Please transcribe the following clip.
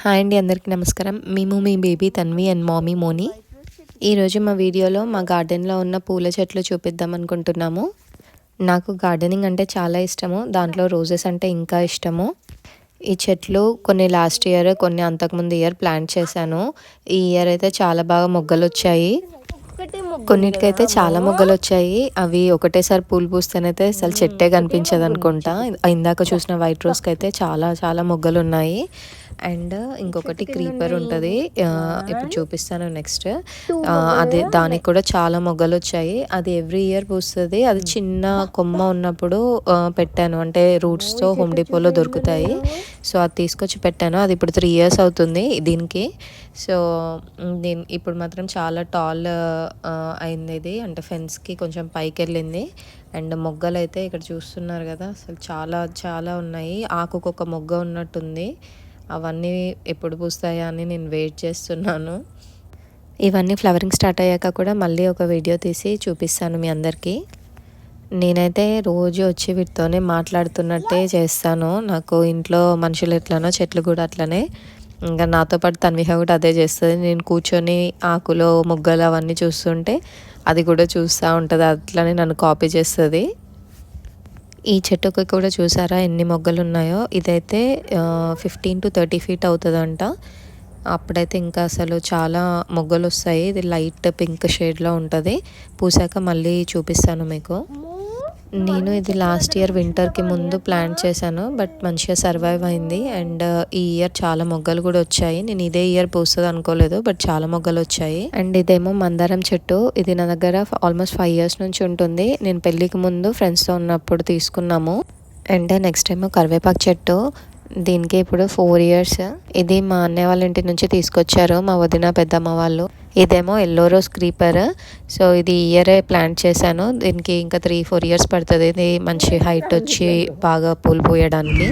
Hi అండి, అందరికీ నమస్కారం. మేము మీ బేబీ తన్వి అండ్ మామీ మోని. ఈరోజు మా వీడియోలో మా గార్డెన్లో ఉన్న పూల చెట్లు చూపిద్దాం అనుకుంటున్నాము. నాకు గార్డెనింగ్ అంటే చాలా ఇష్టము, దాంట్లో రోజెస్ అంటే ఇంకా ఇష్టము. ఈ చెట్లు కొన్ని లాస్ట్ ఇయర్, కొన్ని అంతకుముందు ఇయర్ ప్లాంట్ చేశాను. ఈ ఇయర్ అయితే చాలా బాగా మొగ్గలు వచ్చాయి. కొన్నిటికైతే చాలా మొగ్గలు వచ్చాయి. అవి ఒకటేసారి పూలు పూస్తేనైతే అసలు చెట్టే కనిపించదు అనుకుంటా. ఇందాక చూసిన వైట్ రోజ్కి అయితే చాలా చాలా మొగ్గలు ఉన్నాయి. అండ్ ఇంకొకటి క్రీపర్ ఉంటుంది, ఇప్పుడు చూపిస్తాను నెక్స్ట్. అది దానికి కూడా చాలా మొగ్గలు వచ్చాయి. అది ఎవ్రీ ఇయర్ పూస్తుంది. అది చిన్న కొమ్మ ఉన్నప్పుడు పెట్టాను, అంటే రూట్స్తో హోమ్ డిపోలో దొరుకుతాయి. సో అది తీసుకొచ్చి పెట్టాను. అది ఇప్పుడు 3 years అవుతుంది దీనికి. సో ఇప్పుడు మాత్రం చాలా టాల్ అయింది ఇది, అంటే ఫెన్స్కి కొంచెం పైకి వెళ్ళింది. అండ్ మొగ్గలు అయితే ఇక్కడ చూస్తున్నారు కదా, అసలు చాలా చాలా ఉన్నాయి. ఆకుకొక మొగ్గ ఉన్నట్టుంది. అవన్నీ ఎప్పుడు పూస్తాయా అని నేను వెయిట్ చేస్తున్నాను. ఇవన్నీ ఫ్లవరింగ్ స్టార్ట్ అయ్యాక కూడా మళ్ళీ ఒక వీడియో తీసి చూపిస్తాను మీ అందరికీ. నేనైతే రోజు వచ్చి వీటితోనే మాట్లాడుతున్నట్టే చేస్తాను. నాకు ఇంట్లో మనుషులు ఎట్లనో చెట్లు కూడా అట్లనే. ఇంకా నాతో పాటు తన్విహ కూడా అదే చేస్తుంది. నేను కూర్చొని ఆకులో మొగ్గలు అవన్నీ చూస్తుంటే అది కూడా చూస్తూ ఉంటుంది. అట్లనే నన్ను కాపీ చేస్తుంది. ఈ చెట్టుకి కూడా చూసారా ఎన్ని మొగ్గలు ఉన్నాయో. ఇదైతే 15 to 30 feet అవుతుందంట. అప్పుడైతే ఇంకా అసలు చాలా మొగ్గలు వస్తాయి. ఇది లైట్ పింక్ షేడ్లో ఉంటుంది. పూసాక మళ్ళీ చూపిస్తాను మీకు. నేను ఇది లాస్ట్ ఇయర్ వింటర్కి ముందు ప్లాంట్ చేశాను, బట్ మంచిగా సర్వైవ్ అయింది. అండ్ ఈ ఇయర్ చాలా మొగ్గలు కూడా వచ్చాయి. నేను ఇదే ఇయర్ పూస్తుంది అనుకోలేదు, బట్ చాలా మొగ్గలు వచ్చాయి. అండ్ ఇదేమో మందారం చెట్టు. ఇది నా దగ్గర ఆల్మోస్ట్ 5 years నుంచి ఉంటుంది. నేను పెళ్ళికి ముందు ఫ్రెండ్స్తో ఉన్నప్పుడు తీసుకున్నాము. అండ్ నెక్స్ట్ ఏమో కరివేపాకు చెట్టు. దీనికి ఇప్పుడు 4 years. ఇది మా అన్నయ్య వాళ్ళ ఇంటి నుంచి తీసుకొచ్చారు, మా వదిన పెద్దమ్మ వాళ్ళు. ఇదేమో ఎల్లో రోజ్ క్రీపర్. సో ఇది ఇయరే ప్లాంట్ చేశాను. దీనికి ఇంకా 3-4 years పడుతుంది. ఇది మంచి హైట్ వచ్చి బాగా పూలు పూయడానికి.